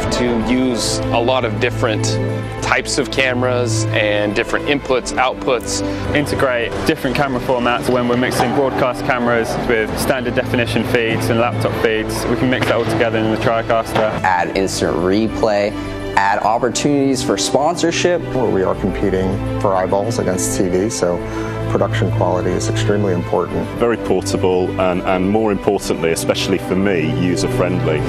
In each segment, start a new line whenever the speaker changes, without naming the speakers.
have to use a lot of different types of cameras and different inputs, outputs.
Integrate different camera formats. When we're mixing broadcast cameras with standard definition feeds and laptop feeds, we can mix that all together in the TriCaster.
Add instant replay, add opportunities for sponsorship.
Where we are competing for eyeballs against TV, so production quality is extremely important.
Very portable and more importantly, especially for me, user-friendly.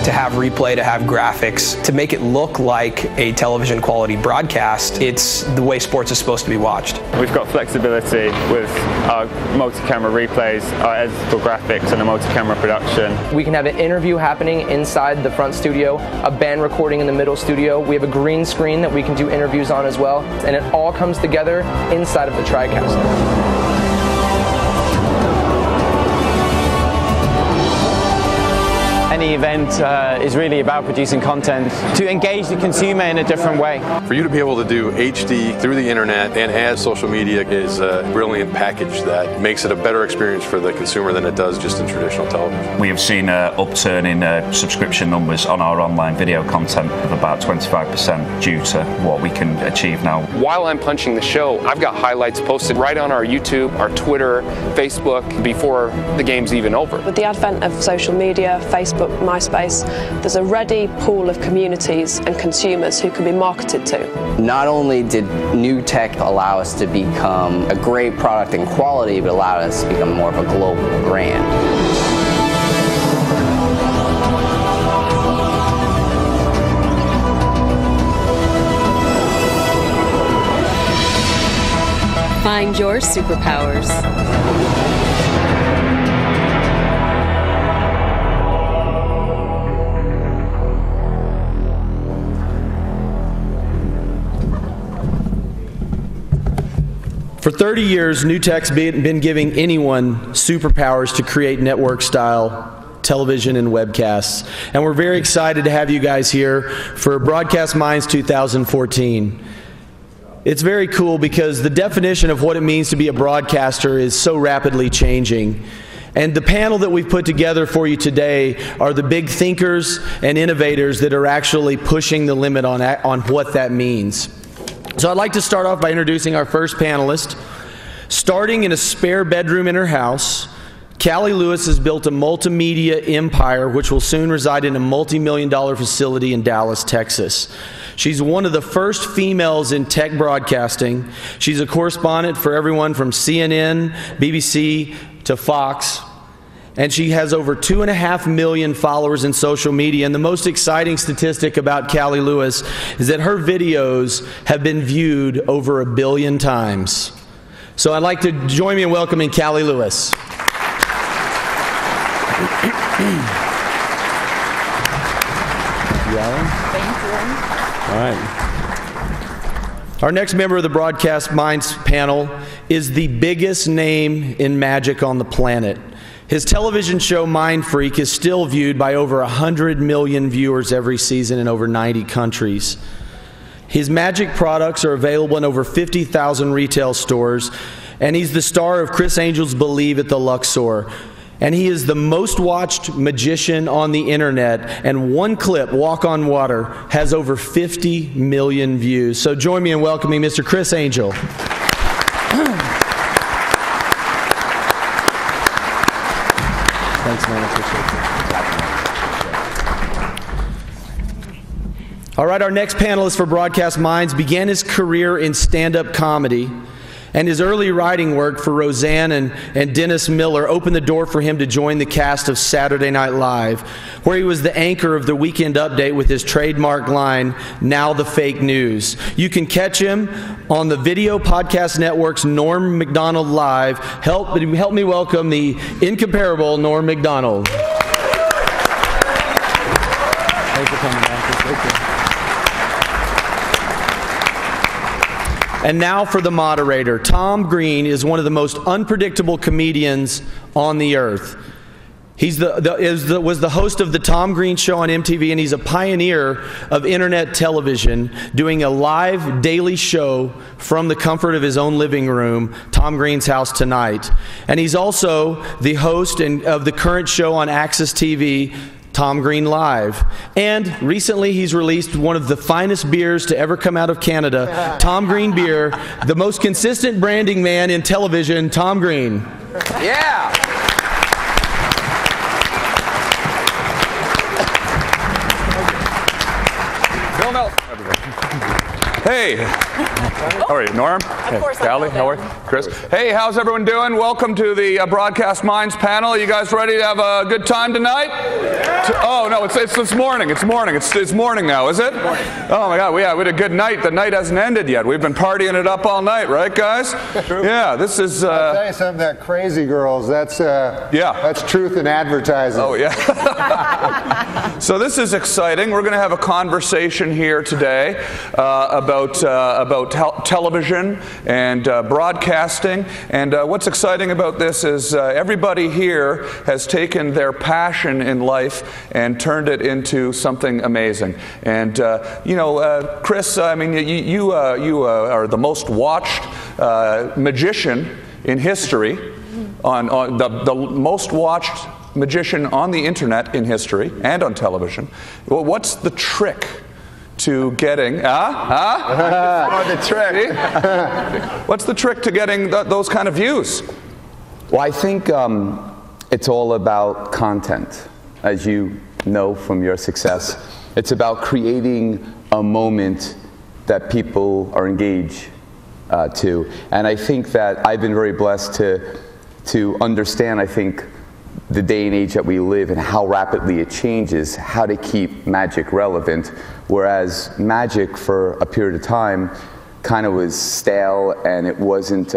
To have replay, to have graphics, to make it look like a television quality broadcast, it's the way sports is supposed to be watched.
We've got flexibility with our multi-camera replays, our editable graphics and a multi-camera production.
We can have an interview happening inside the front studio, a band recording in the middle studio. We have a green screen that we can do interviews on as well, and it all comes together inside of the TriCaster.
Any event is really about producing content to engage the consumer in a different way.
For you to be able to do HD through the internet and add social media is a brilliant package that makes it a better experience for the consumer than it does just in traditional television.
We have seen an upturn in subscription numbers on our online video content of about 25% due to what we can achieve now.
While I'm punching the show, I've got highlights posted right on our YouTube, our Twitter, Facebook before the game's even over.
With the advent of social media, Facebook, MySpace, there's a ready pool of communities and consumers who can be marketed to.
Not only did NewTek allow us to become a great product in quality, but allowed us to become more of a global brand.
Find your superpowers.
For 30 years, NewTek's been giving anyone superpowers to create network-style television and webcasts. And we're very excited to have you guys here for Broadcast Minds 2014. It's very cool because the definition of what it means to be a broadcaster is so rapidly changing. And the panel that we've put together for you today are the big thinkers and innovators that are actually pushing the limit on what that means. So I'd like to start off by introducing our first panelist. Starting in a spare bedroom in her house, Callie Lewis has built a multimedia empire which will soon reside in a multi-million-dollar facility in Dallas, Texas. She's one of the first females in tech broadcasting. She's a correspondent for everyone from CNN, BBC, to Fox. And she has over 2.5 million followers in social media. And the most exciting statistic about Callie Lewis is that her videos have been viewed over 1 billion times. So I'd like to join me in welcoming Callie Lewis. All right. Our next member of the Broadcast Minds panel is the biggest name in magic on the planet. His television show, Mind Freak, is still viewed by over 100 million viewers every season in over 90 countries. His magic products are available in over 50,000 retail stores, and he's the star of Chris Angel's Believe at the Luxor. And he is the most watched magician on the internet, and one clip, Walk on Water, has over 50 million views. So join me in welcoming Mr. Chris Angel. Thanks, man. All right, our next panelist for Broadcast Minds began his career in stand-up comedy, and his early writing work for Roseanne and Dennis Miller opened the door for him to join the cast of Saturday Night Live, where he was the anchor of the Weekend Update with his trademark line, "Now the Fake News." You can catch him on the Video Podcast Network's Norm Macdonald Live. Help me welcome the incomparable Norm Macdonald. Thanks for coming, man. Thank you. And now for the moderator. Tom Green is one of the most unpredictable comedians on the earth. He's was the host of the Tom Green Show on MTV, and he's a pioneer of internet television, doing a live daily show from the comfort of his own living room, Tom Green's House Tonight. And he's also the host of the current show on Access TV, Tom Green Live. And recently he's released one of the finest beers to ever come out of Canada, Tom Green Beer, the most consistent branding man in television, Tom Green.
Yeah! Hey, how are you, Norm? Of course, Callie, how are you? Chris? Hey, how's everyone doing? Welcome to the Broadcast Minds panel. You guys ready to have a good time tonight? Oh no, it's this morning. It's morning. It's morning now, is it? Oh my God, we had a good night. The night hasn't ended yet. We've been partying it up all night, right, guys? True. Yeah, this is.
I'll tell you something. That Crazy Girls. That's that's truth in advertising.
Oh yeah. So this is exciting. We're going to have a conversation here today about television and broadcasting. And what's exciting about this is everybody here has taken their passion in life and turned it into something amazing. And Chris, I mean, you are the most watched magician in history, on the most watched magician on the internet in history and on television. Well, what's the trick to getting the trick? What's the trick to getting those kind of views?
Well, I think it's all about content. As you know from your success, it's about creating a moment that people are engaged to. And I think that I've been very blessed to understand, I think, the day and age that we live and how rapidly it changes, how to keep magic relevant, whereas magic for a period of time kind of was stale and it wasn't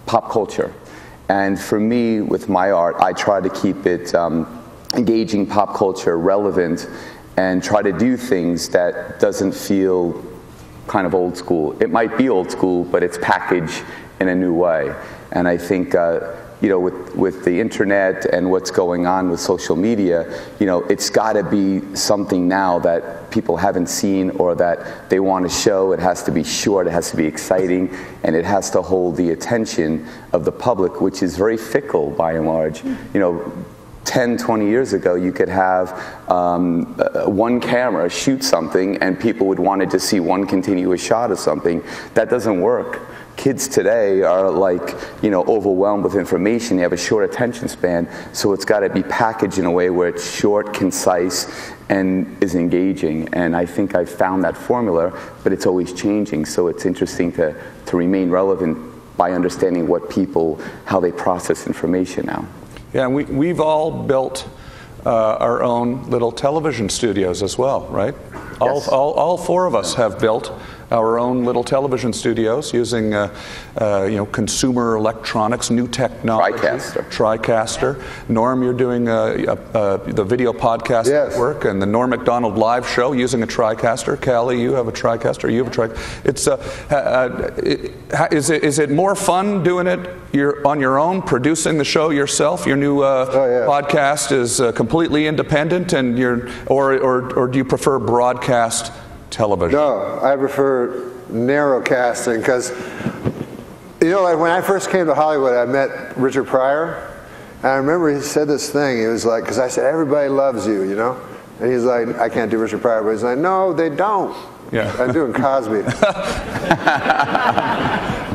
pop culture. And for me, with my art, I try to keep it engaging, pop culture, relevant, and try to do things that doesn't feel kind of old school. It might be old school, but it's packaged in a new way. And I think with the internet and what's going on with social media, it's got to be something now that people haven't seen or that they want to show. It has to be short, it has to be exciting, and it has to hold the attention of the public, which is very fickle by and large. 10, 20 years ago, you could have one camera shoot something and people would want to see one continuous shot of something. That doesn't work. Kids today are overwhelmed with information. They have a short attention span, so it's got to be packaged in a way where it's short, concise, and is engaging. And I think I've found that formula, but it's always changing, so it's interesting to remain relevant by understanding how they process information now.
Yeah, and we've all built our own little television studios as well, right? Yes. All four of us have built our own little television studios using consumer electronics, new technology. TriCaster. Norm, you're doing the video podcast network and the Norm Macdonald Live Show using a TriCaster. Callie, you have a TriCaster. You have a TriCaster. Is it more fun doing it on your own, producing the show yourself? Your new podcast is completely independent, and or do you prefer broadcast television?
No, I prefer narrowcasting because, like when I first came to Hollywood, I met Richard Pryor, and I remember he said this thing. He was like, because I said, everybody loves you, and he's like, I can't do Richard Pryor, but he's like, no, they don't. Yeah. I'm doing Cosby.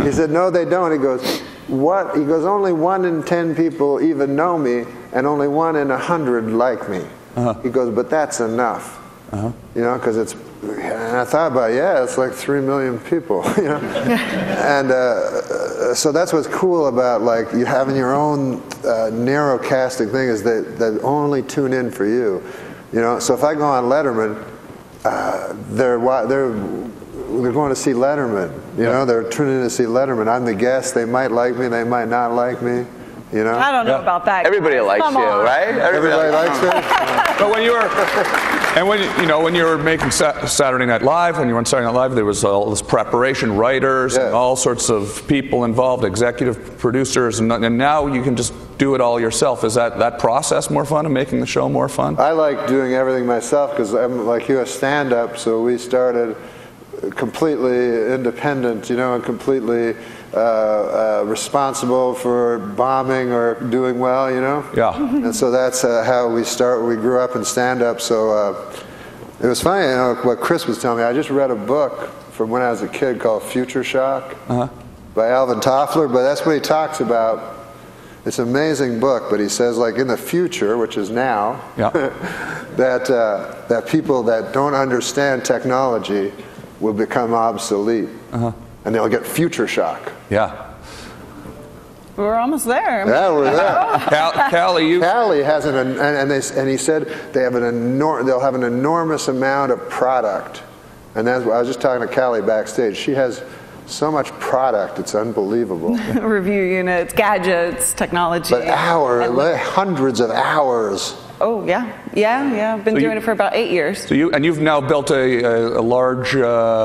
He said, no, they don't. He goes, what? He goes, only 1 in 10 people even know me, and only 1 in 100 like me. He goes, but that's enough. Because it's, and I thought about it's like 3 million people, and so that's what's cool about you having your own narrow casting thing is that only tune in for you, So if I go on Letterman, they're going to see Letterman, they're tuning in to see Letterman. I'm the guest. They might like me, they might not like me.
I don't know about that.
Everybody likes you, right?
Everybody likes you.
But when you were, And when you were making Saturday Night Live, when you were on Saturday Night Live, there was all this preparation, writers, and all sorts of people involved, executive producers, and now you can just do it all yourself. Is that process more fun and making the show more fun?
I like doing everything myself because I'm like you, a stand-up, so we started completely independent, and completely responsible for bombing or doing well,
Yeah.
And so that's how we start. We grew up in stand-up, so it was funny, what Chris was telling me. I just read a book from when I was a kid called Future Shock by Alvin Toffler, but that's what he talks about. It's an amazing book, but he says, like, in the future, which is now, that people that don't understand technology will become obsolete, and they'll get future shock.
Yeah.
We're almost there.
Yeah, we're there.
Callie
has and he said they'll have an enormous amount of product, and that's what I was just talking to Callie backstage. She has so much product, it's unbelievable.
Review units, gadgets, technology.
But hundreds of hours.
Oh, yeah. I've been doing it for about 8 years.
So you've now built a large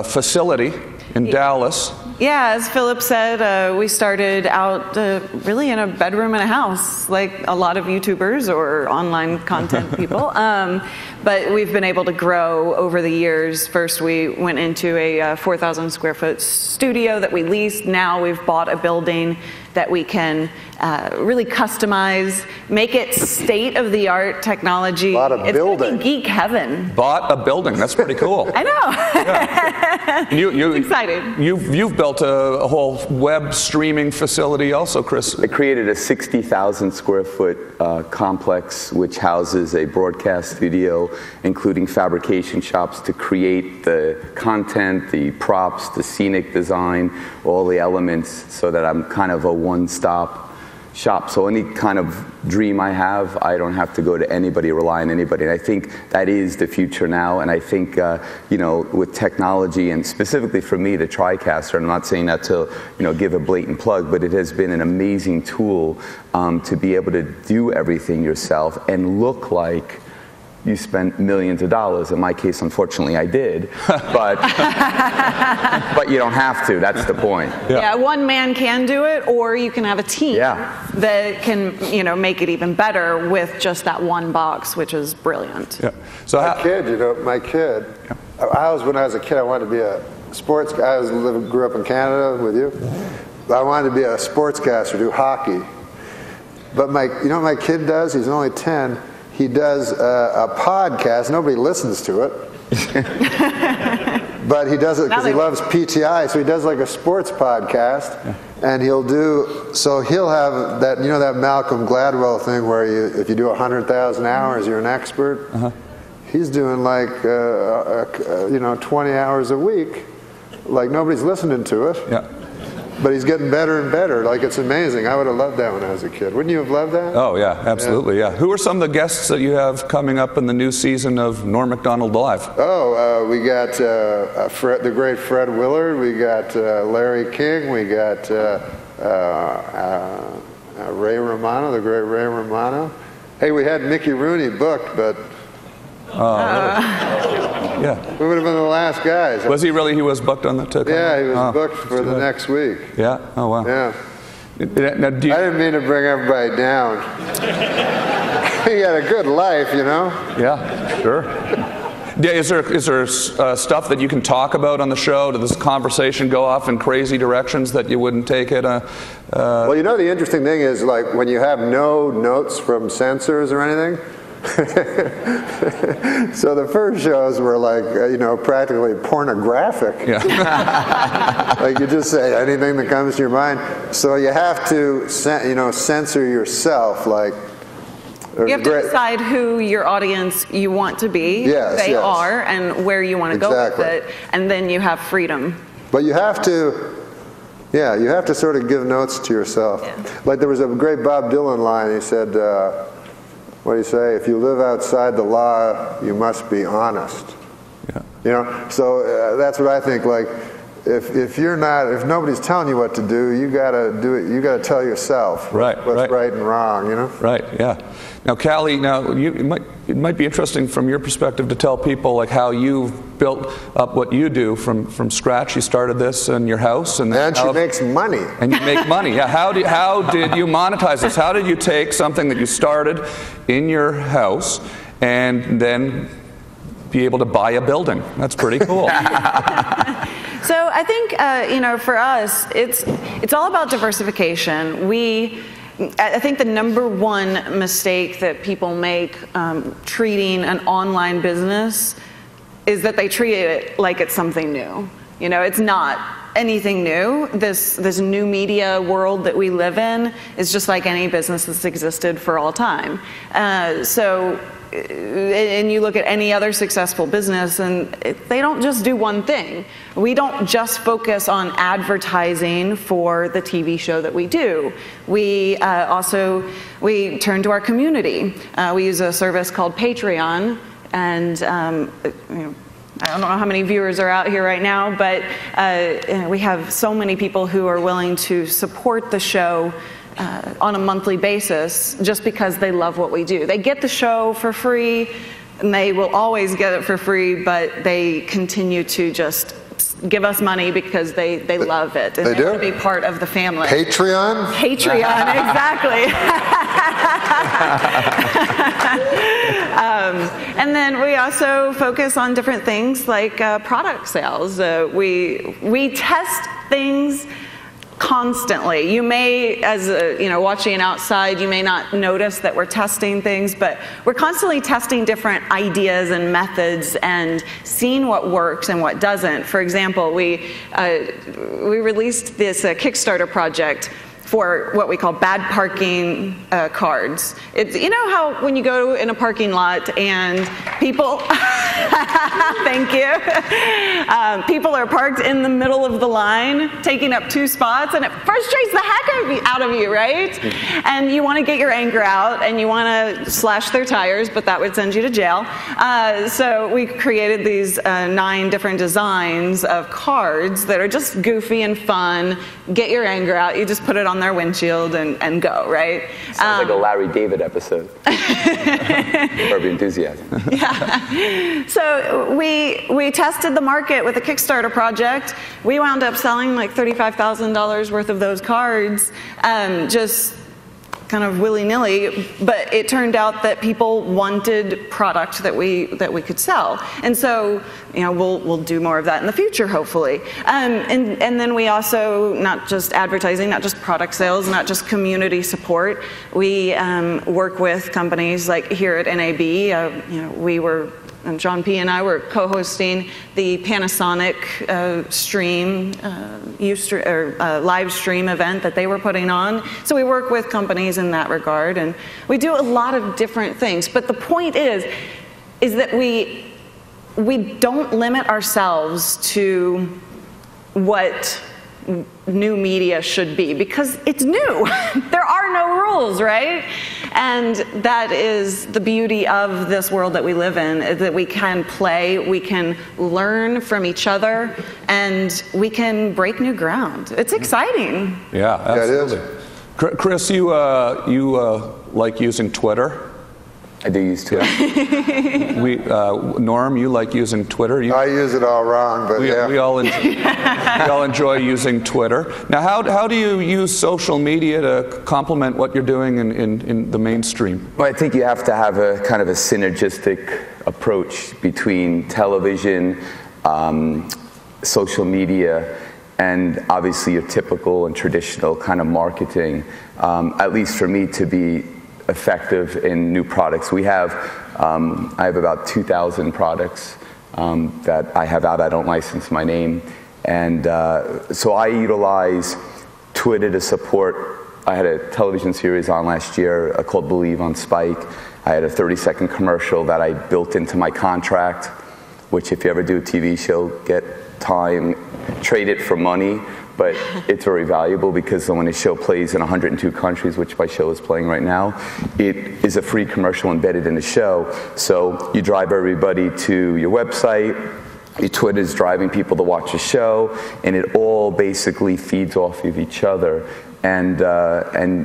facility in Dallas.
Yeah, as Philip said, we started out really in a bedroom in a house, like a lot of YouTubers or online content people. But we've been able to grow over the years. First, we went into a 4,000 square foot studio that we leased. Now we've bought a building that we can really customize, make it state-of-the-art technology.
Bought a building.
It's geek heaven.
Bought a building. That's pretty cool.
I know.
You
excited.
You've built a whole web streaming facility also, Chris.
I created a 60,000 square foot complex which houses a broadcast studio, including fabrication shops to create the content, the props, the scenic design, all the elements, so that I'm kind of a one-stop shop. So any kind of dream I have, I don't have to go to anybody, rely on anybody. And I think that is the future now. And I think, with technology, and specifically for me, the TriCaster, and I'm not saying that to, give a blatant plug, but it has been an amazing tool to be able to do everything yourself and look like you spent millions of dollars. In my case, unfortunately, I did. But you don't have to. That's the point.
Yeah, one man can do it, or you can have a team that can, make it even better with just that one box, which is brilliant.
Yeah. So
my kid. When I was a kid, I wanted to be a sports guy. Grew up in Canada with you. I wanted to be a sportscaster, do hockey. But you know what my kid does? He's only 10. He does a podcast. Nobody listens to it. But he does it because he loves PTI. So he does like a sports podcast. And he'll have that, that Malcolm Gladwell thing where if you do 100,000 hours, you're an expert. He's doing like, 20 hours a week. Like nobody's listening to it.
Yeah.
But he's getting better and better. Like, it's amazing. I would have loved that when I was a kid. Wouldn't you have loved that?
Oh, yeah, absolutely, yeah. Who are some of the guests that you have coming up in the new season of Norm Macdonald Live?
Oh, we got the great Fred Willard. We got Larry King. We got Ray Romano, the great Ray Romano. Hey, we had Mickey Rooney booked, but...
Yeah.
We would have been the last guys.
Was he really? He was booked on that ticket?
Yeah, he was booked for the next week.
Yeah? Oh, wow.
Yeah.
Now,
I didn't mean to bring everybody down. He had a good life,
Yeah, sure. Is there stuff that you can talk about on the show? Does this conversation go off in crazy directions that you wouldn't take it?
Well, the interesting thing is, like, when you have no notes from censors or anything, so the first shows were like, practically pornographic.
Yeah.
Like you just say anything that comes to your mind. So you have to, censor yourself. Like
you have to decide who your audience you want to be, who they are, and where you want to go with it, and then you have freedom.
But you have to. Yeah, you have to sort of give notes to yourself. Yeah. Like there was a great Bob Dylan line. He said. What do you say? If you live outside the law, you must be honest.
Yeah.
So that's what I think. Like, if nobody's telling you what to do, you gotta do it. You gotta tell yourself what's right and wrong. You know.
Right. Yeah. Now, Callie, it might be interesting from your perspective to tell people like how you've built up what you do from scratch. You started this in your house, and
she makes money.
And you make money. Yeah. How did you monetize this? How did you take something that you started in your house and then be able to buy a building? That's pretty cool.
So I think for us, it's all about diversification. I think the number one mistake that people make treating an online business is that they treat it like it's something new. It's not anything new. This new media world that we live in is just like any business that's existed for all time. And you look at any other successful business, and they don't just do one thing. We don't just focus on advertising for the TV show that we do. We turn to our community. We use a service called Patreon, and I don't know how many viewers are out here right now, but we have so many people who are willing to support the show on a monthly basis just because they love what we do. They get the show for free, and they will always get it for free, but they continue to just give us money because they love it. And they want to be part of the family.
Patreon?
Patreon, exactly. And then we also focus on different things like product sales. We test things constantly. You may, as watching outside, you may not notice that we're testing things, but we're constantly testing different ideas and methods and seeing what works and what doesn't. For example, we released this Kickstarter project for what we call bad parking cards. It's, how when you go in a parking lot and people, thank you, people are parked in the middle of the line, taking up 2 spots, and it frustrates the heck out of you, right? And you want to get your anger out, and you want to slash their tires, but that would send you to jail. So we created these 9 different designs of cards that are just goofy and fun. Get your anger out. You just put it on their windshield and go, right?
Sounds like a Larry David episode. Curb Your Enthusiasm.
Yeah. So we tested the market with a Kickstarter project. We wound up selling like $35,000 worth of those cards, just kind of willy-nilly, but it turned out that people wanted product that we could sell, and so we'll do more of that in the future, hopefully. And then we also, not just advertising, not just product sales, not just community support. We work with companies like here at NAB. And John P. and I were co-hosting the Panasonic live stream event that they were putting on. So we work with companies in that regard, and we do a lot of different things. But the point is that we don't limit ourselves to what new media should be, because it's new. There are no rules, right? And that is the beauty of this world that we live in, is that we can play, we can learn from each other, and we can break new ground. It's exciting.
Yeah, absolutely. Yeah, it is. Chris, you like using Twitter?
I do use Twitter.
Norm, you like using Twitter?
I use it all wrong, but
we all enjoy using Twitter. Now, how do you use social media to complement what you're doing in the mainstream?
Well, I think you have to have a kind of a synergistic approach between television, social media, and obviously your typical and traditional kind of marketing, at least for me to be effective in new products. I have about 2,000 products that I have out. I don't license my name. And so I utilize Twitter to support. I had a television series on last year called Believe on Spike. I had a 30-second commercial that I built into my contract, which if you ever do a TV show, get time, trade it for money. But it's very valuable because when a show plays in 102 countries, which my show is playing right now, it is a free commercial embedded in the show. So you drive everybody to your website, Twitter is driving people to watch a show, and it all basically feeds off of each other, and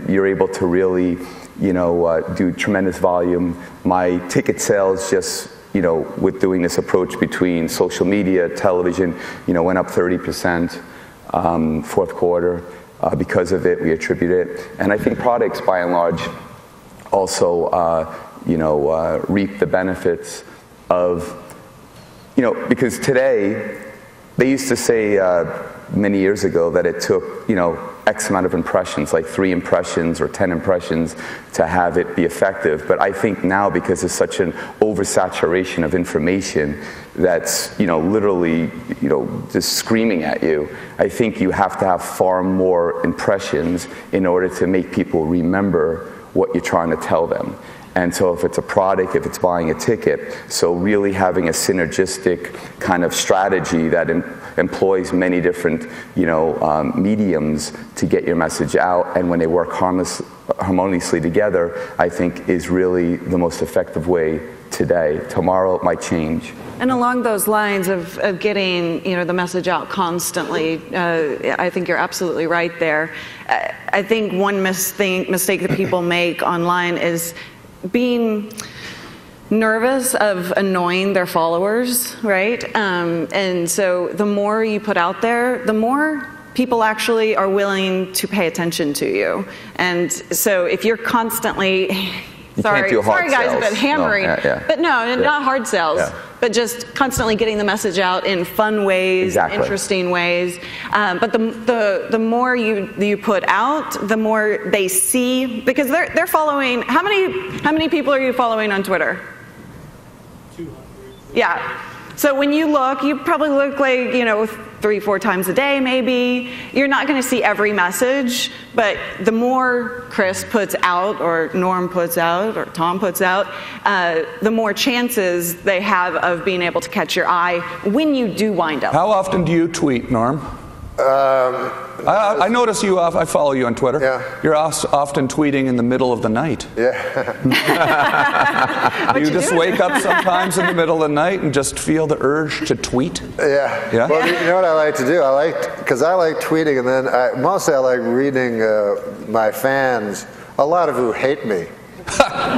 you're able to really, do tremendous volume. My ticket sales just, with doing this approach between social media, television, went up 30%, fourth quarter. Because of it, we attribute it, and I think products, by and large, also, reap the benefits of. Because today, they used to say many years ago that it took, X amount of impressions, like 3 impressions or 10 impressions to have it be effective. But I think now, because there's such an oversaturation of information that's, literally, just screaming at you, I think you have to have far more impressions in order to make people remember what you're trying to tell them. And so if it's a product, if it's buying a ticket, so really having a synergistic kind of strategy that employs many different, mediums to get your message out, and when they work harmoniously together, I think is really the most effective way today. Tomorrow it might change.
And along those lines of getting the message out constantly, I think you're absolutely right there. I think one mistake that people make online is being nervous of annoying their followers, right? And so the more you put out there, the more people actually are willing to pay attention to you. And so if you're constantly sorry guys, but hammering, but not hard sells, but just constantly getting the message out in fun ways, interesting ways. But the more you put out, the more they see, because they're following. How many people are you following on Twitter?
200.
Yeah. So when you look, you probably look like 3-4 times a day, maybe. You're not going to see every message, but the more Chris puts out, or Norm puts out, or Tom puts out, the more chances they have of being able to catch your eye when you do wind up.
How often do you tweet, Norm? I notice you. I follow you on Twitter. Yeah. You're often tweeting in the middle of the night.
Yeah.
Do you just wake up sometimes in the middle of the night and just feel the urge to tweet?
Yeah.
Yeah.
Well, you know what I like to do? Because I like tweeting, and then mostly I like reading my fans, a lot of who hate me. I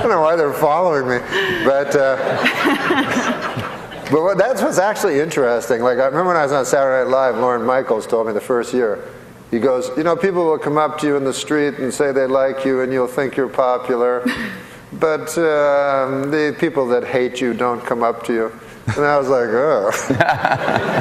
don't know why they're following me, but that's what's actually interesting. Like, I remember when I was on Saturday Night Live, Lorne Michaels told me the first year, he goes, people will come up to you in the street and say they like you and you'll think you're popular, but the people that hate you don't come up to you. And I was like, oh.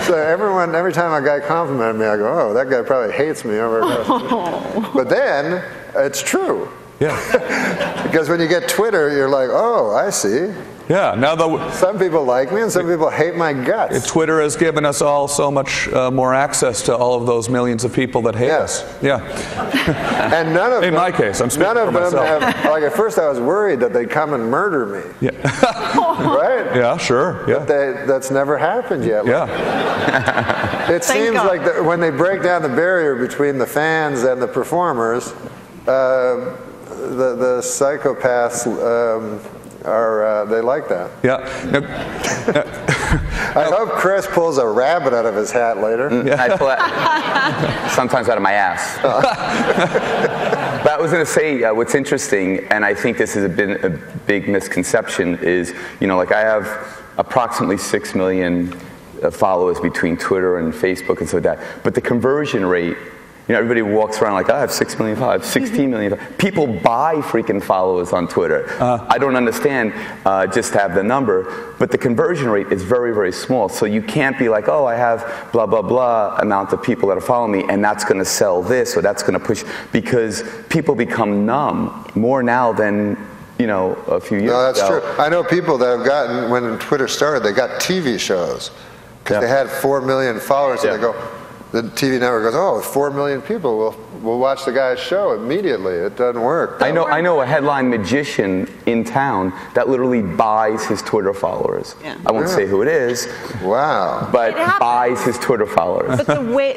So every time a guy complimented me, I go, oh, that guy probably hates me. But then, it's true.
Yeah.
Because when you get Twitter, you're like, oh, I see.
Yeah. Now
some people like me and some people hate my guts.
Twitter has given us all so much more access to all of those millions of people that hate us. Yeah.
And none of
in my case, I'm speaking for myself.
None of them have. Like, at first, I was worried that they'd come and murder me.
Yeah.
Right?
Yeah. Sure. Yeah.
But that's never happened yet.
Yeah.
It seems like when they break down the barrier between the fans and the performers, the psychopaths they like that.
Yeah.
I hope Chris pulls a rabbit out of his hat later.
I pull it sometimes out of my ass. But I was going to say, what's interesting, and I think this has been a big misconception, is, like, I have approximately 6 million followers between Twitter and Facebook and so that, but the conversion rate, everybody walks around like, I have 6 million followers, 16 million. People buy freaking followers on Twitter. I don't understand just to have the number, but the conversion rate is very, very small. So you can't be like, oh, I have blah, blah, blah amount of people that are following me, and that's going to sell this, or that's going to push, because people become numb more now than a few years ago.
No, that's true. I know people that have gotten, when Twitter started, they got TV shows, because they had 4 million followers, and they go, the TV network goes, oh, 4 million people we'll watch the guy's show immediately. It doesn't work.
I know a headline magician in town that literally buys his Twitter followers.
Yeah.
I won't say who it is.
Wow.
But buys his Twitter followers.
But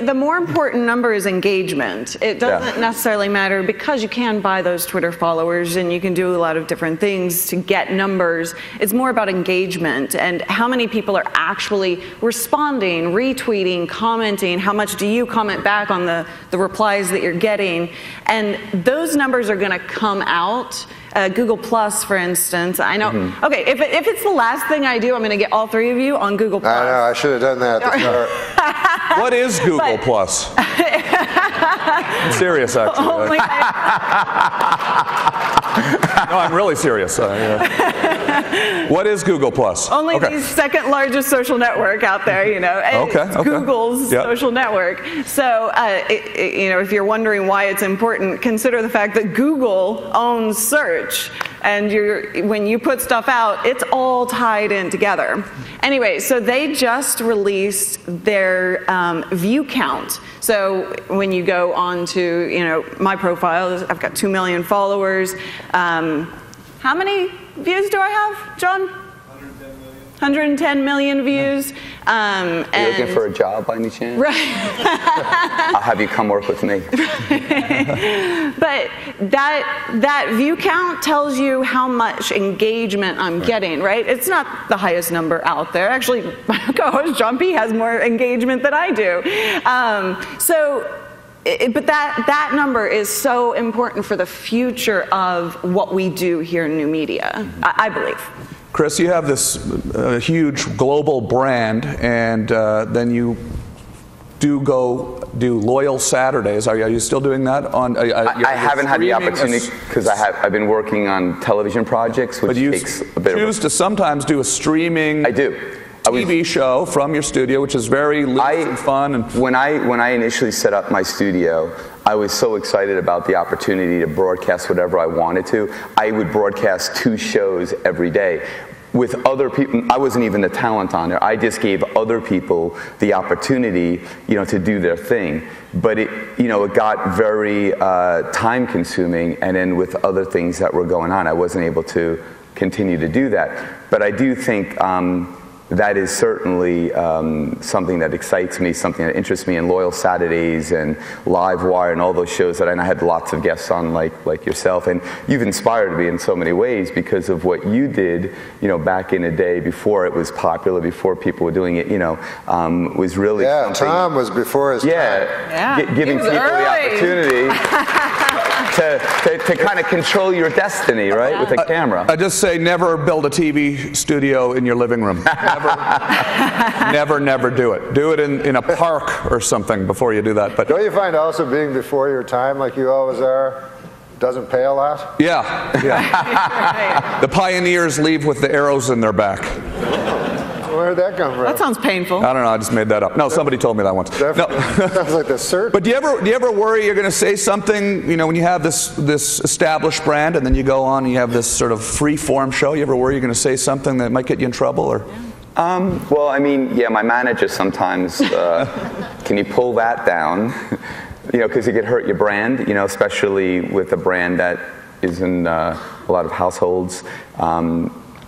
the more important number is engagement. It doesn't necessarily matter, because you can buy those Twitter followers and you can do a lot of different things to get numbers. It's more about engagement and how many people are actually responding, retweeting, commenting. How much do you comment back on the replies that you're getting? And those numbers are going to come out. Google Plus, for instance, I know. Okay, if it's the last thing I do, I'm going to get all three of you on Google Plus.
I know, I should have done that at the start.
What is Google Plus? I'm serious, actually. No, I'm really serious. What is Google Plus?
Only the second largest social network out there, you know. And it's Google's social network. So, you know, if you're wondering why it's important, consider the fact that Google owns search. And when you put stuff out, it's all tied in together. Anyway, so they just released their view count. So when you go on to, you know, my profile, I've got 2 million followers. How many views do I have, John? 110 million views.
Are you looking for a job by any chance?
Right.
I'll have you come work with me.
But that view count tells you how much engagement I'm getting, right? It's not the highest number out there. Actually, my co-host John P. has more engagement than I do. But that number is so important for the future of what we do here in new media, I believe.
Chris, you have this huge global brand, and then you do Loyal Saturdays. Are you still doing that?
I haven't had the opportunity because I've been working on television projects, which takes a bit of.
You choose to sometimes do a streaming.
I do.
TV show from your studio, which is very loose and fun. And
when I initially set up my studio, I was so excited about the opportunity to broadcast whatever I wanted to. I would broadcast 2 shows every day with other people. I wasn't even the talent on there. I just gave other people the opportunity, you know, to do their thing. But it got very time consuming, and then with other things that were going on, I wasn't able to continue to do that. But I do think that is certainly something that excites me, something that interests me. And Loyal Saturdays and Live Wire and all those shows that I had lots of guests on, like yourself. And you've inspired me in so many ways because of what you did, you know, back in the day before it was popular, before people were doing it. You know, was really something.
Tom was before his time.
Giving people the opportunity. To kind of control your destiny, right, with a camera.
I just say never build a TV studio in your living room. Never do it. Do it in a park or something before you do that. But
don't you find also being before your time, like you always are, doesn't pay a lot?
Yeah. The pioneers leave with the arrows in their back.
Where'd that come from?
That sounds painful.
I don't know. I just made that up. No, somebody told me that once. No.
Sounds like the search.
But do you ever worry you're going to say something? You know, when you have this established brand, and then you go on and you have this sort of free form show. You ever worry you're going to say something that might get you in trouble, or?
Well, I mean, my manager sometimes. Can you pull that down? You know, because it could hurt your brand. You know, especially with a brand that is in a lot of households.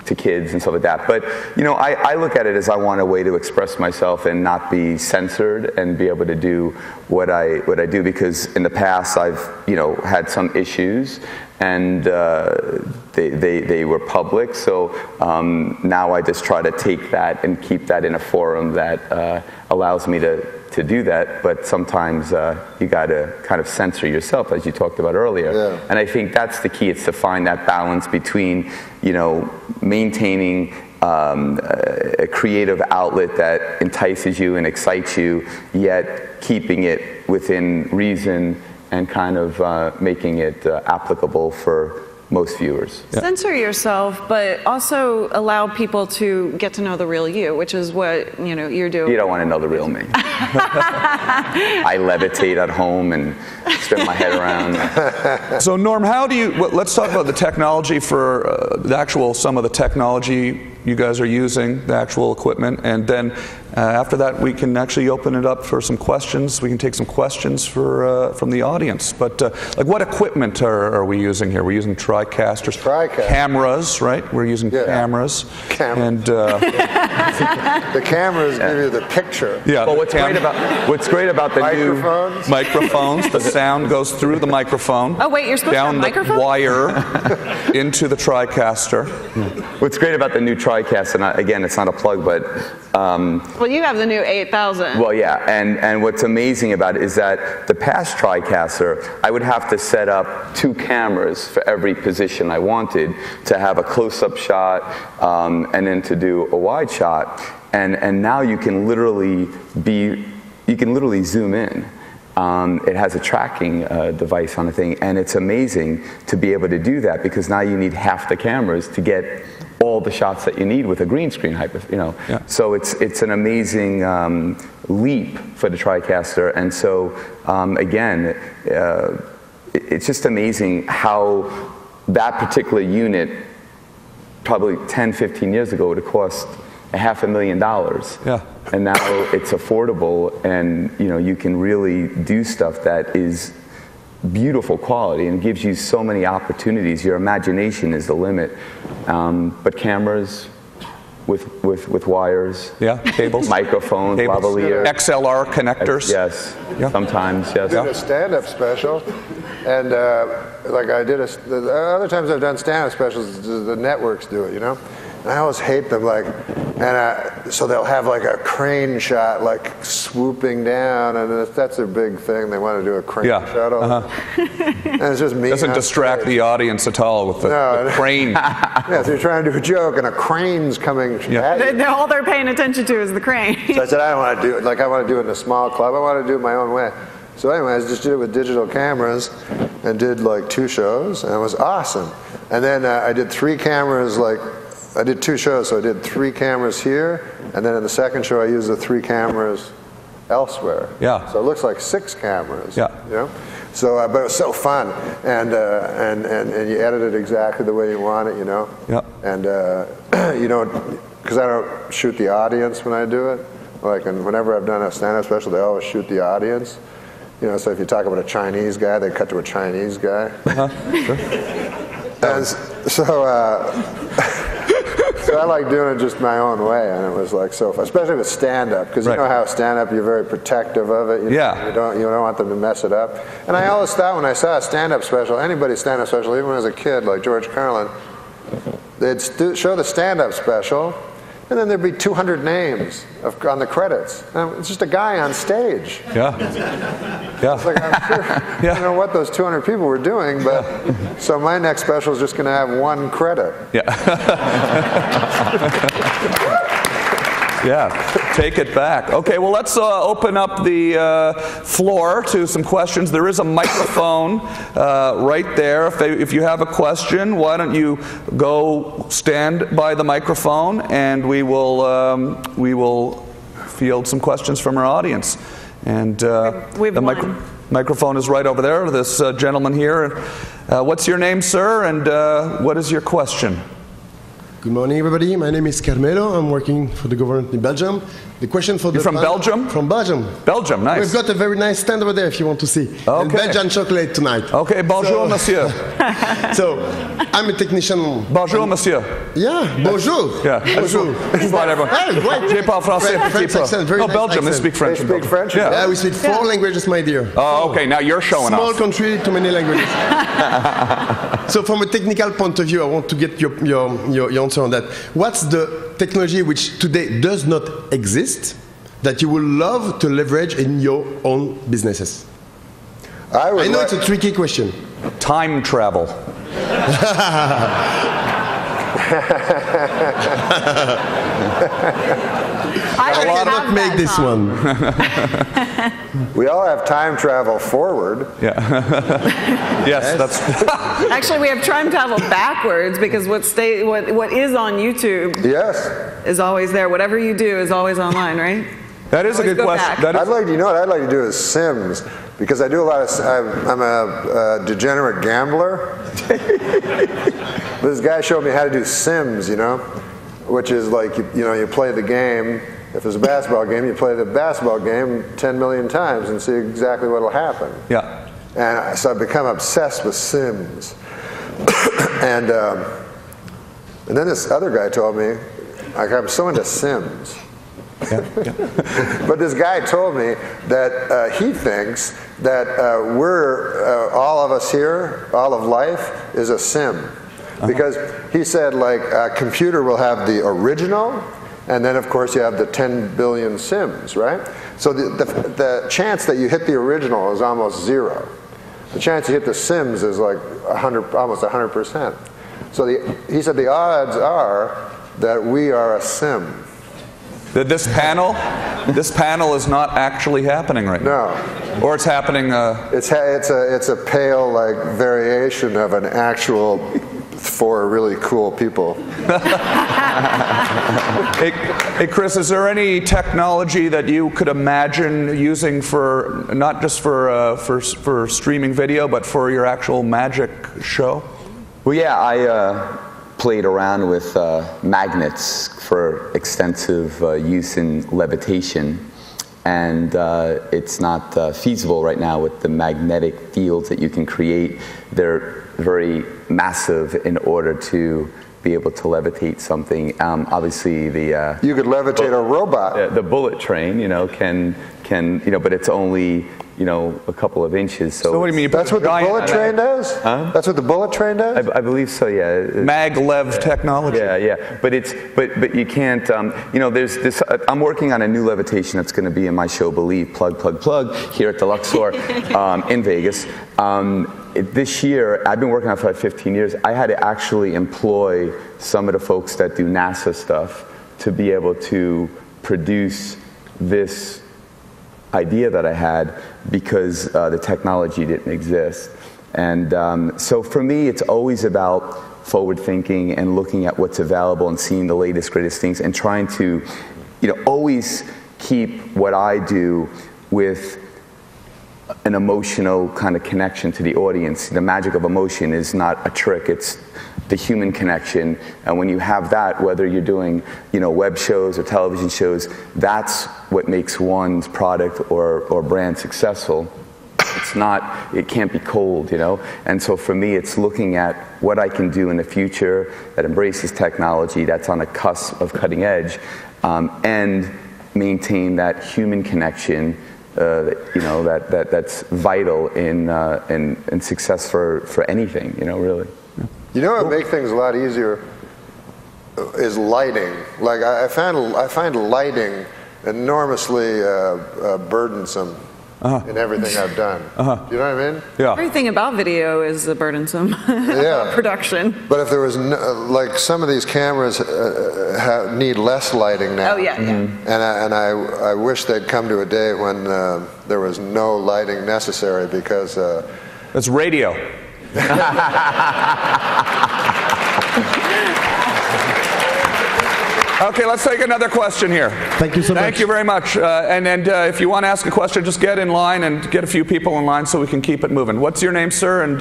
To kids and stuff like that. But, you know, I look at it as I want a way to express myself and not be censored and be able to do what I do, because in the past I've, you know, had some issues and they were public. So now I just try to take that and keep that in a forum that allows me to do that, but sometimes you got to kind of censor yourself, as you talked about earlier.
Yeah.
And I think that's the key. It's to find that balance between, you know, maintaining a creative outlet that entices you and excites you, yet keeping it within reason and kind of making it applicable for most viewers.
Censor yourself, but also allow people to get to know the real you, which is what, you know, you're doing.
You don't want to know the real me. I levitate at home and spin my head around.
So Norm, how do you? Let's talk about the technology for some of the technology you guys are using the actual equipment, and then after that we can actually open it up for some questions. We can take some questions from the audience. But like, what equipment are we using here? We're using TriCasters, cameras, right? We're using cameras. And
the cameras give you the picture.
Yeah.
Well, what's great about the
microphones?
Microphones. The sound goes through the microphone.
Oh wait, you're supposed
down
to have a
the
microphone?
wire into the TriCaster.
What's great about the new TriCaster, and again, it's not a plug, but
well, you have the new 8000.
well, yeah, and what's amazing about it is that the past TriCaster, I would have to set up 2 cameras for every position I wanted, to have a close-up shot and then to do a wide shot. And now you can literally zoom in. It has a tracking device on the thing, and it's amazing to be able to do that, because now you need half the cameras to get all the shots that you need with a green screen, So it's an amazing leap for the TriCaster, and so again, it's just amazing how that particular unit, probably 10, 15 years ago, would have cost $500,000.
Yeah.
And now it's affordable, and you can really do stuff that is beautiful quality and gives you so many opportunities. Your imagination is the limit. But cameras with wires,
cables,
microphones, lavalier,
XLR connectors.
Yes, sometimes. Yes.
I did a stand-up special, and like I did the other times I've done stand-up specials, the networks do it, And I always hate them, so they'll have like a crane shot, like swooping down, and that's their big thing. They want to do a crane shot. And it's just me.
Doesn't distract the audience at all with the crane.
Yeah, so you're trying to do a joke, and a crane's coming at you.
All they're paying attention to is the crane.
So I said, I don't want to do it. I want to do it in a small club. I want to do it my own way. So anyway, I just did it with digital cameras and did 2 shows, and it was awesome. And then I did 3 cameras, I did 2 shows, so I did 3 cameras here, and then in the second show I used the 3 cameras elsewhere.
Yeah.
So it looks like 6 cameras.
Yeah.
So, but it was so fun, and you edit it exactly the way you want it,
Yeah.
And because I don't shoot the audience when I do it. And whenever I've done a stand-up special, they always shoot the audience. So if you talk about a Chinese guy, they cut to a Chinese guy.
Sure.
And so I like doing it just my own way, and it was so fun, especially with stand-up, because you know how stand-up, you're very protective of it. You don't want them to mess it up. And I always thought when I saw a stand-up special, anybody's stand-up special, even when I was a kid, like George Carlin, they'd show the stand-up special, and then there'd be 200 names on the credits. And it's just a guy on stage.
Yeah.
It's I'm sure I don't know what those 200 people were doing, but so my next special is just going to have 1 credit.
Yeah, take it back. Okay, well, let's open up the floor to some questions. There is a microphone right there. If you have a question, why don't you go stand by the microphone, and we will field some questions from our audience. And the microphone is right over there. This gentleman here. What's your name, sir, and what is your question?
Good morning, everybody. My name is Carmelo. I'm working for the government in Belgium. The question for
You're from Belgium?
From Belgium.
Belgium, nice.
We've got a very nice stand over there if you want to see. Okay. And Belgian chocolate tonight.
Okay, bonjour, monsieur.
So, I'm a technician.
Bonjour, monsieur.
Yeah, bonjour.
Yeah,
bonjour.
Je parle français un petit peu. No, Belgium, they speak French.
They speak French?
Yeah, we speak 4 languages, my dear.
Oh, okay, now you're showing
Small
off.
country, too many languages. So, from a technical point of view, I want to get your answer on that. What's the technology which today does not exist that you would love to leverage in your own businesses? I know it's a tricky question.
Time travel.
I cannot make this one.
We all have time travel forward.
Yeah. Yes, that's.
Actually, we have time travel backwards, because what is on YouTube is always there. Whatever you do is always online, right?
That is a good question.
I'd like what I'd like to do is Sims, because I do a lot of. I'm a degenerate gambler. This guy showed me how to do Sims, which is like, you play the game. If there's a basketball game, you play the basketball game 10 million times and see exactly what will happen.
Yeah.
And so I've become obsessed with Sims. And then this other guy told me, I'm so into Sims. But this guy told me that he thinks that all of us here, all of life is a sim. Because he said, like, a computer will have the original, and then of course you have the 10 billion Sims, right? So the chance that you hit the original is almost zero. The chance you hit the Sims is like almost 100%. So he said the odds are that we are a sim.
This panel is not actually happening right now.
No.
Or it's happening.
It's a pale like variation of an actual for really cool people.
Hey, Chris, is there any technology that you could imagine using for not just for streaming video, but for your actual magic show?
Well, yeah, I played around with magnets for extensive use in levitation, and it's not feasible right now with the magnetic fields that you can create. They're very massive in order to be able to levitate something. Obviously,
you could levitate a robot.
The bullet train, can but it's only a couple of inches. So
what do you mean?
That's what the bullet train does?
Huh?
That's what the bullet train does?
I believe so. Yeah.
Maglev technology.
Yeah. But you can't. There's this. I'm working on a new levitation that's going to be in my show, Believe, plug here at the Luxor in Vegas. This year, I've been working on it for like 15 years. I had to actually employ some of the folks that do NASA stuff to be able to produce this idea that I had, because the technology didn't exist. And so for me, it's always about forward thinking and looking at what's available and seeing the latest, greatest things, and trying to always keep what I do with an emotional kind of connection to the audience. The magic of emotion is not a trick, it's the human connection. And when you have that, whether you're doing web shows or television shows, that's what makes one's product or brand successful. It can't be cold, And so for me, it's looking at what I can do in the future that embraces technology, that's on the cusp of cutting edge, and maintain that human connection, that's vital in success for anything, really.
What would make things a lot easier is lighting. Like I find lighting enormously burdensome in everything I've done. Do you know what I mean?
Yeah.
Everything about video is burdensome. Production.
But if there was like some of these cameras need less lighting now.
Oh yeah.
And I wish they'd come to a day when there was no lighting necessary, because
that's radio. Okay, let's take another question here.
Thank you so much.
Thank you very much. And if you want to ask a question, just get in line and get a few people in line so we can keep it moving. What's your name, sir? And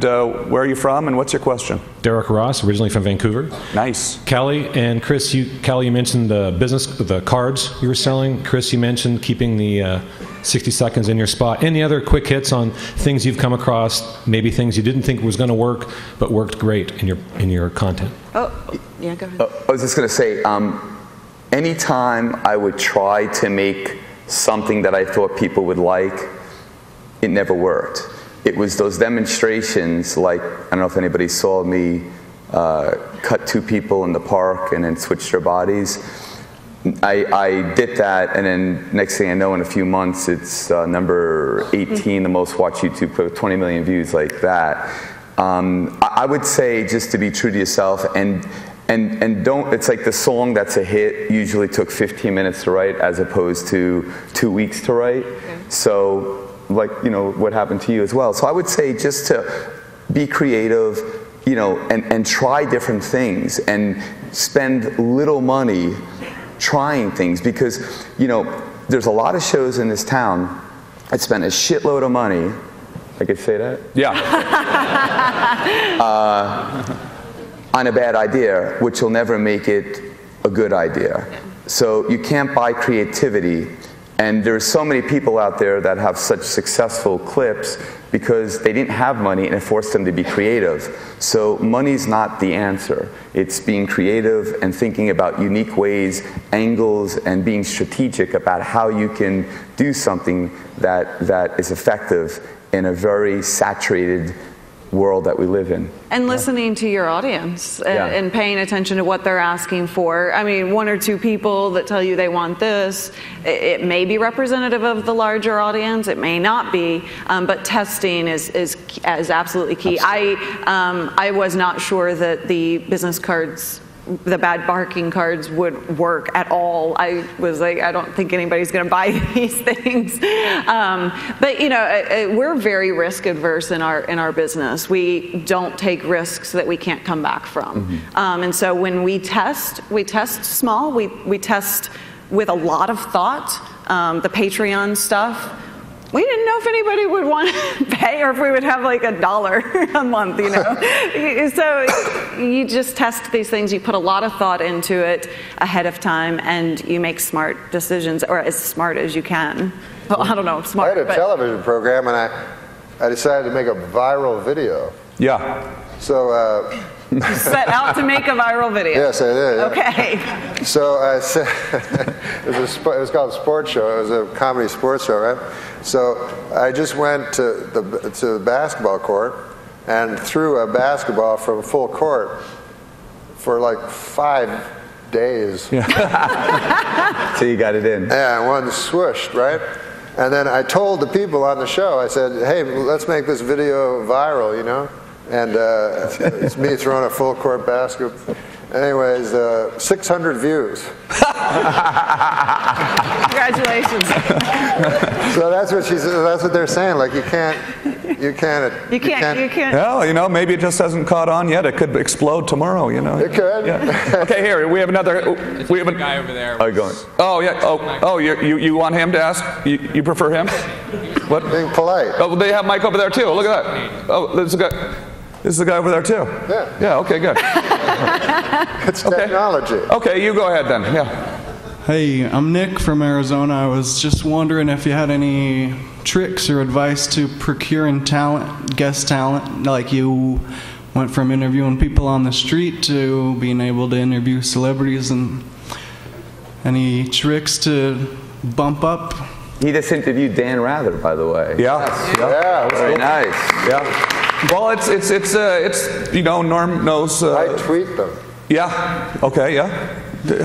where are you from? And what's your question?
Derek Ross, originally from Vancouver.
Nice.
Callie and Chris, Callie, you mentioned the business, the cards you were selling. Chris, you mentioned keeping the 60 seconds in your spot. Any other quick hits on things you've come across, maybe things you didn't think was going to work, but worked great in your content?
Oh, yeah, go ahead.
I was just going to say, anytime I would try to make something that I thought people would like, it never worked. It was those demonstrations, like, I don't know if anybody saw me cut two people in the park and then switch their bodies. I did that, and then next thing I know, in a few months, it's number 18, the most watched YouTube clip, 20 million views, like that. I would say just to be true to yourself, and don't, it's like the song that's a hit usually took 15 minutes to write as opposed to 2 weeks to write. Okay. So, like, what happened to you as well. So I would say just to be creative, and try different things and spend little money trying things, because, there's a lot of shows in this town that spend a shitload of money. I could say that?
Yeah.
on a bad idea, which will never make it a good idea. So you can't buy creativity. And there's so many people out there that have such successful clips because they didn't have money and it forced them to be creative. So money's not the answer. It's being creative and thinking about unique ways, angles, and being strategic about how you can do something that is effective in a very saturated world that we live in.
And listening to your audience and paying attention to what they're asking for. I mean, one or two people that tell you they want this, it may be representative of the larger audience, it may not be, but testing is absolutely key. I was not sure that the business cards, the bad barking cards, would work at all. I was like, I don't think anybody's going to buy these things. But you know, we're very risk adverse in our business. We don't take risks that we can't come back from. And so when we test small. We test with a lot of thought. The Patreon stuff, we didn't know if anybody would want to pay or if we would have like $1 a month, you know. So you just test these things, you put a lot of thought into it ahead of time, and you make smart decisions, or as smart as you can. Well, I don't know, smart.
I had a television program, and I decided to make a viral video.
Yeah.
So
you set out to make a viral video.
Yes, I did. Yeah.
Okay.
So I said, it was called a sports show. It was a comedy sports show, right? So I just went to the basketball court and threw a basketball from full court for like 5 days.
Yeah. So you got it in.
Yeah, one swooshed, right? And then I told the people on the show, I said, hey, let's make this video viral, you know? And it's me throwing a full court basket. Anyways, 600 views.
Congratulations.
So that's what she said. That's what they're saying. Like you can't.
Well, you know, maybe it just hasn't caught on yet. It could explode tomorrow. You know.
It could.
Yeah. Okay, here we have another. We have a
guy over there.
Oh, going.
Oh yeah. Oh, you want him to ask? You prefer him? What?
Being polite.
Oh, they have Mike over there too. Look at that. Oh, there's a guy. This is the guy over there too.
Yeah.
Yeah. Okay. Good.
It's technology.
Okay, you go ahead then. Yeah.
Hey, I'm Nick from Arizona. I was just wondering if you had any tricks or advice to procuring talent, guest talent. Like you went from interviewing people on the street to being able to interview celebrities, and any tricks to bump up?
He just interviewed Dan Rather, by the way.
Yeah.
Yeah.
Very nice.
Yeah. Well, it's you know, Norm knows.
I tweet them.
Yeah. Okay. Yeah.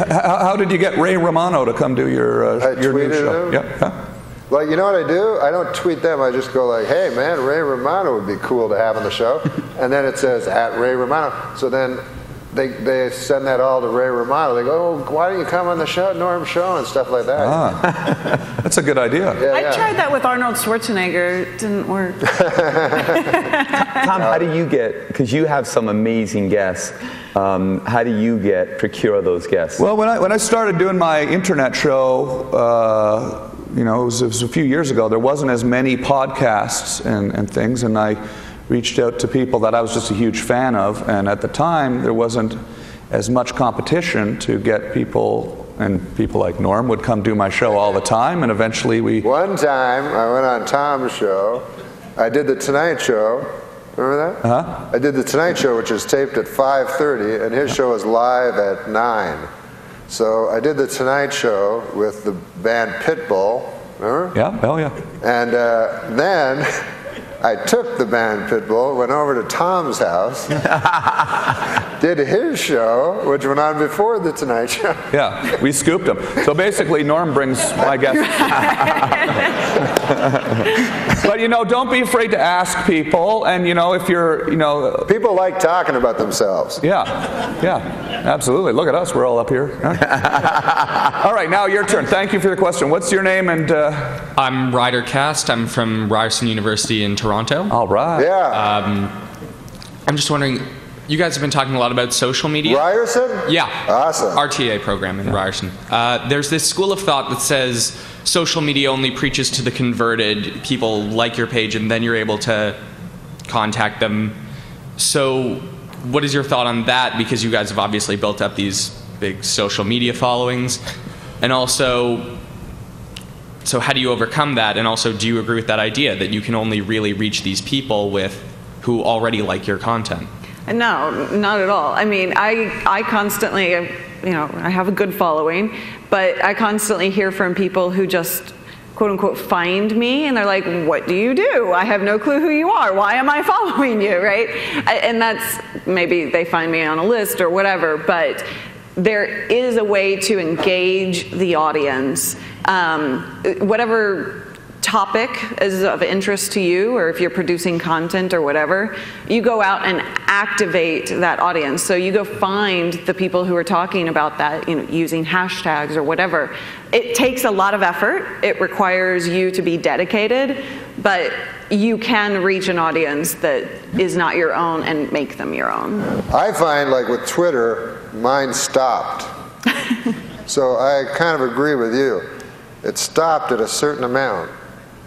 How did you get Ray Romano to come do your new show?
Him.
Yeah.
Like, you know what I do? I don't tweet them. I just go like, hey, man, Ray Romano would be cool to have on the show. And then it says, at Ray Romano. So then they send that all to Ray Romano. They go, oh, why don't you come on the show, Norm's show, and stuff like that.
Ah, that's a good idea.
Yeah,
I tried that with Arnold Schwarzenegger. It didn't work.
Tom, how do you get, because you have some amazing guests, how do you procure those guests?
Well, when I started doing my internet show, you know, it was a few years ago, there wasn't as many podcasts and things, and I reached out to people that I was just a huge fan of, and at the time there wasn't as much competition to get people, and people like Norm would come do my show all the time, and eventually we...
One time I went on Tom's show. I did the Tonight Show. Remember that?
Uh-huh.
I did the Tonight Show, which is taped at 5:30, and his show is live at 9. So I did the Tonight Show with the band Pitbull. Remember?
Yeah, oh yeah.
And then I took the band Pitbull, went over to Tom's house, did his show, which went on before the Tonight Show.
Yeah, we scooped him. So basically, Norm brings my guests. But, you know, don't be afraid to ask people, and, you know, if you're, you know...
People like talking about themselves.
Yeah, absolutely. Look at us, we're all up here. All right, now your turn. Thank you for your question. What's your name and...
I'm Ryder Cast. I'm from Ryerson University in Toronto.
All right.
Yeah.
I'm just wondering, you guys have been talking a lot about social media.
Ryerson?
Yeah.
Awesome.
RTA program in Ryerson. There's this school of thought that says social media only preaches to the converted. People like your page and then you're able to contact them. So what is your thought on that? Because you guys have obviously built up these big social media followings. And also, so how do you overcome that? And also, do you agree with that idea that you can only really reach these people who already like your content?
No, not at all. I mean, I constantly, I have a good following, but I constantly hear from people who just quote unquote find me and they're like, what do you do? I have no clue who you are. Why am I following you, right? And that's, maybe they find me on a list or whatever, but there is a way to engage the audience. Whatever topic is of interest to you, or if you're producing content or whatever, you go out and activate that audience. So you go find the people who are talking about that, using hashtags or whatever. It takes a lot of effort. It requires you to be dedicated, but you can reach an audience that is not your own and make them your own.
I find, like with Twitter, mine stopped. So I kind of agree with you. It stopped at a certain amount.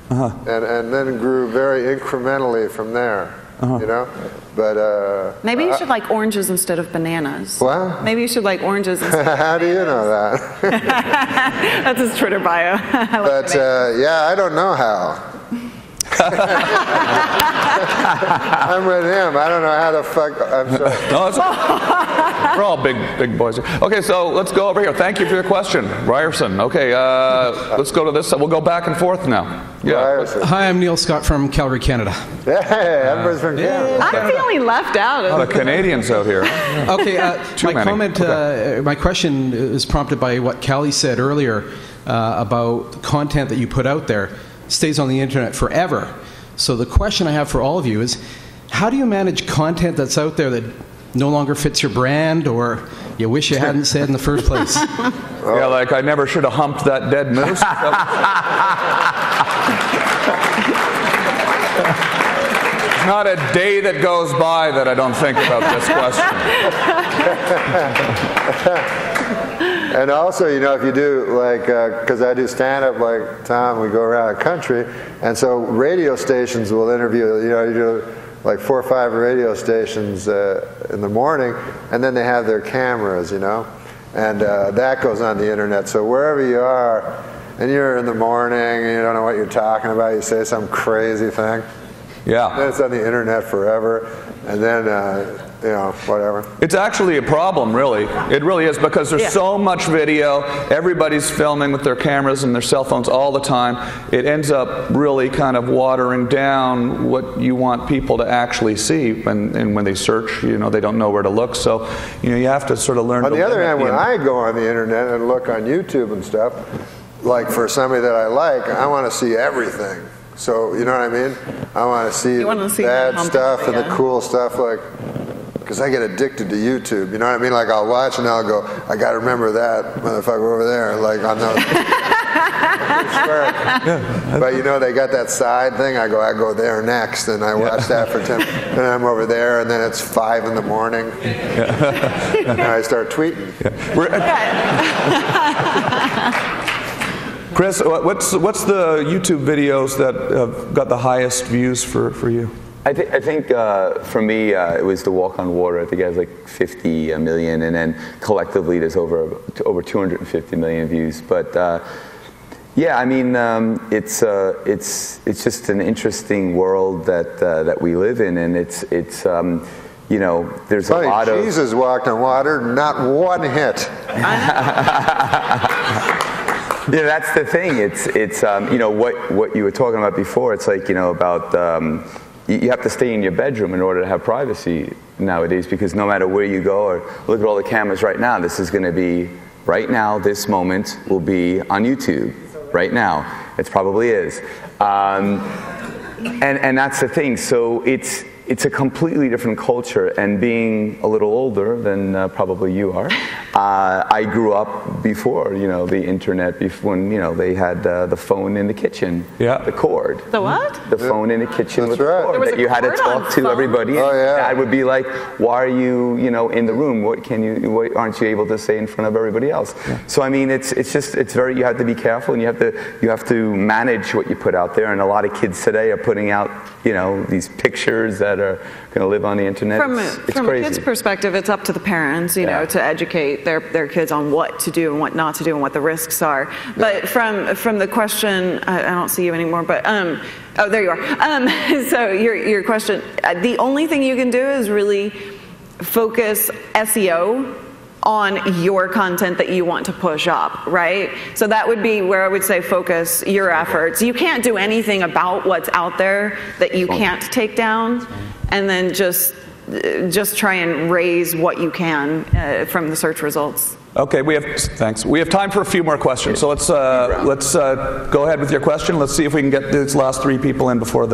And then grew very incrementally from there, But
maybe you should like oranges instead of bananas.
What?
Maybe you should like oranges instead of
How do you know that?
That's his Twitter bio.
But yeah, I don't know how. I'm with him. I don't know how the fuck. I'm sorry.
No, we're all big boys. Okay, so let's go over here. Thank you for your question, Ryerson. Okay, let's go to this. We'll go back and forth now. Yeah.
Hi, I'm Neil Scott from Calgary, Canada.
Hey, everybody's from Canada.
I'm feeling left out.
A lot of Canadians out here.
Okay, my question is prompted by what Callie said earlier about content that you put out there stays on the internet forever. So the question I have for all of you is, how do you manage content that's out there that no longer fits your brand, or you wish you hadn't said in the first place?
Yeah, like I never should have humped that dead moose. Not a day that goes by that I don't think about this question.
And also, if you do, like, because I do stand-up like Tom, we go around the country, and so radio stations will interview, you do like 4 or 5 radio stations in the morning, and then they have their cameras, and that goes on the internet. So wherever you are, and you're in the morning, and you don't know what you're talking about, you say some crazy thing.
Yeah.
Then it's on the internet forever, and then, whatever.
It's actually a problem, really. It really is, because there's so much video. Everybody's filming with their cameras and their cell phones all the time. It ends up really kind of watering down what you want people to actually see. And when they search, they don't know where to look. So, you have to sort of learn.
On the other hand, when I go on the internet and look on YouTube and stuff, like for somebody that I like, I want to see everything. So, you know what I mean? I want to see the bad stuff and the cool stuff, because I get addicted to YouTube. You know what I mean? Like, I'll watch and I'll go, I got to remember that motherfucker over there. Like, on those. But, they got that side thing. I go there next, and I watch that for 10 minutes. And I'm over there, and then it's 5 in the morning. And I start tweeting.
Chris, what's the YouTube videos that have got the highest views for you?
I think for me, it was the Walk on Water. I think it has like 50 million, and then collectively there's over 250 million views. But yeah, I mean, it's just an interesting world that we live in, and it's there's
funny,
a lot of
Jesus walked on water, not one hit.
Yeah, that's the thing. It's what you were talking about before. It's like about you have to stay in your bedroom in order to have privacy nowadays, because no matter where you go, or look at all the cameras right now. This is going to be right now. This moment will be on YouTube right now. It probably is, and that's the thing. So it's a completely different culture, and being a little older than probably you are, I grew up before the internet, when they had the phone in the kitchen, the cord.
The what?
The phone in the kitchen with
the
cord that you had to talk to everybody.
Oh, yeah.
Dad would be like, "Why are you in the room? What aren't you able to say in front of everybody else?" Yeah. So I mean, it's very, you have to be careful, and you have to manage what you put out there. And a lot of kids today are putting out these pictures that that are going to live on the internet. It's
from
crazy.
a kid's perspective, it's up to the parents, you know, to educate their kids on what to do and what not to do and what the risks are. But from the question, I don't see you anymore, but oh, there you are. So your question, the only thing you can do is really focus SEO on your content that you want to push up, right? So that would be where I would say focus your efforts. You can't do anything about what's out there that you can't take down, and then just try and raise what you can from the search results.
Okay, thanks. We have time for a few more questions. So let's go ahead with your question. Let's see if we can get these last three people in before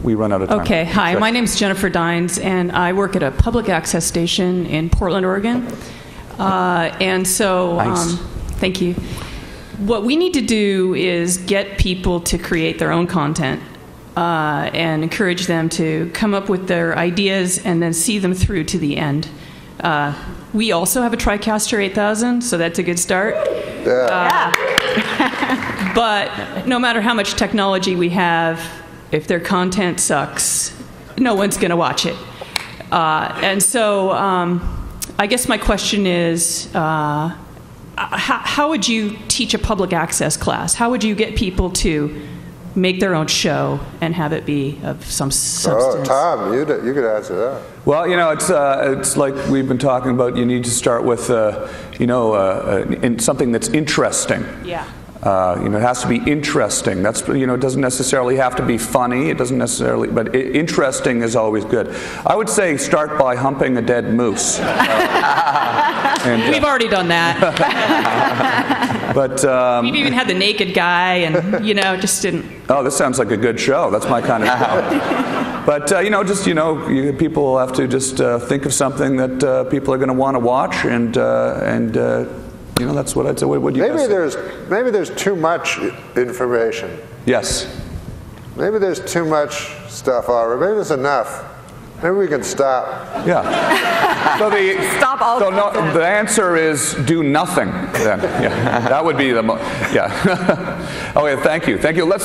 we run out of time.
Okay, hi,
Sure.
my name's Jennifer Dines, and I work at a public access station in Portland, Oregon. And so,
Nice.
thank you. What we need to do is get people to create their own content and encourage them to come up with their ideas and then see them through to the end. We also have a TriCaster 8000, so that's a good start. But no matter how much technology we have, if their content sucks, no one's going to watch it. And so I guess my question is, how would you teach a public access class? How would you get people to make their own show and have it be of some substance?
Oh, Tom, you could answer that.
Well, you know, it's like we've been talking about. You need to start with, something that's interesting.
Yeah.
It has to be interesting. That's, it doesn't necessarily have to be funny. It doesn't necessarily, but interesting is always good. I would say start by humping a dead moose.
We've already done that.
But
we've even had the naked guy, and just didn't.
Oh, this sounds like a good show. That's my kind of show. But people have to just think of something that people are going to want to watch, and that's what I'd say. What do you guys say?
Maybe there's too much information.
Yes.
Maybe there's too much stuff already. Maybe there's enough. Maybe we can stop.
Yeah. So
stop all.
So the answer is do nothing. Then, yeah, that would be the Okay, thank you.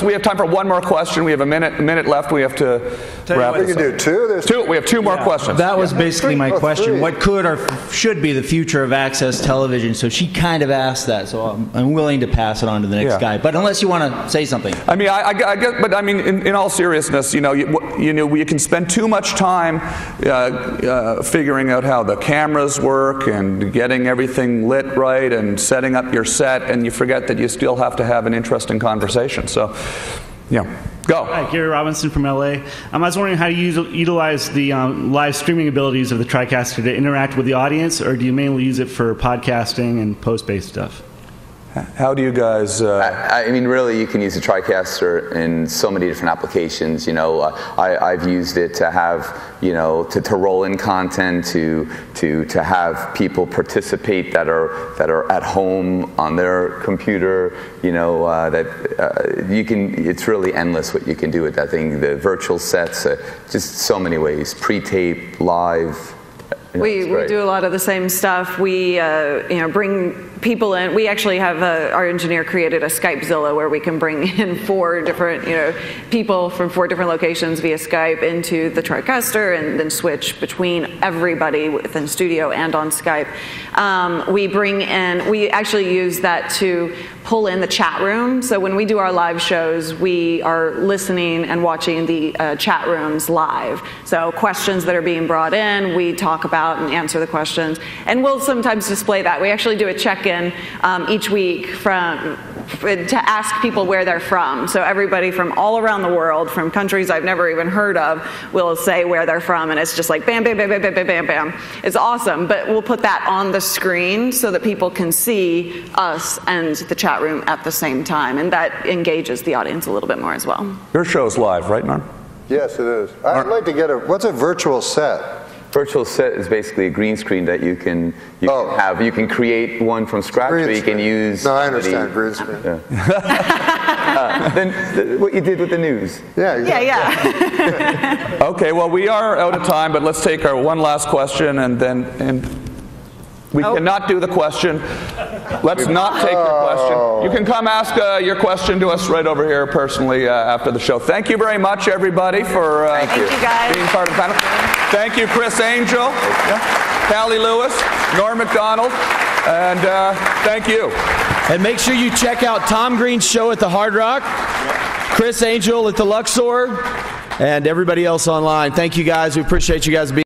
We have time for one more question. We have a minute left. We have to wrap.
We can do two.
We have two more questions.
That was basically my question.
Three.
What could or should be the future of access television? So she kind of asked that. So I'm willing to pass it on to the next guy. But unless you want to say something.
I mean, I guess, but I mean, in all seriousness, you can spend too much time figuring out how the cameras work and getting everything lit right and setting up your set, and you forget that you still have to have an interesting conversation. So, go.
Hi, Gary Robinson from LA. I was wondering how you utilize the live streaming abilities of the TriCaster to interact with the audience, or do you mainly use it for podcasting and post-based stuff?
How do you guys?
I mean, really, you can use the TriCaster in so many different applications. I've used it to have, to roll in content, to have people participate that are at home on their computer. You can. It's really endless what you can do with that thing. The virtual sets, just so many ways. Pre-tape, live.
We do a lot of the same stuff. We bring people in. We actually have our engineer created a Skypezilla where we can bring in 4 different people from 4 different locations via Skype into the TriCaster, and then switch between everybody within studio and on Skype. We actually use that to pull in the chat room. So when we do our live shows, we are listening and watching the chat rooms live. So questions that are being brought in, we talk about and answer the questions. And we'll sometimes display that. We actually do a check-in each week to ask people where they're from. So everybody from all around the world, from countries I've never even heard of, will say where they're from, and it's just like bam, bam, bam, bam, bam, bam, bam, bam. It's awesome, but we'll put that on the screen so that people can see us and the chat room at the same time, and that engages the audience a little bit more as well.
Your show's live, right, Norm?
Yes, it is. I'd like to get what's a virtual set?
Virtual set is basically a green screen that you can have. You can create one from scratch, or you can use.
No, I understand green screen.
Yeah. Then what you did with the news.
Yeah. Exactly.
Yeah. Okay. Well, we are out of time, but let's take our one last question, and then We cannot do the question. Let's not take your question. You can come ask your question to us right over here personally after the show. Thank you very much, everybody, for being part of the panel. Thank you, Chris Angel, Callie Lewis, Norm MacDonald, and thank you.
And make sure you check out Tom Green's show at the Hard Rock, Chris Angel at the Luxor, and everybody else online. Thank you guys. We appreciate you guys being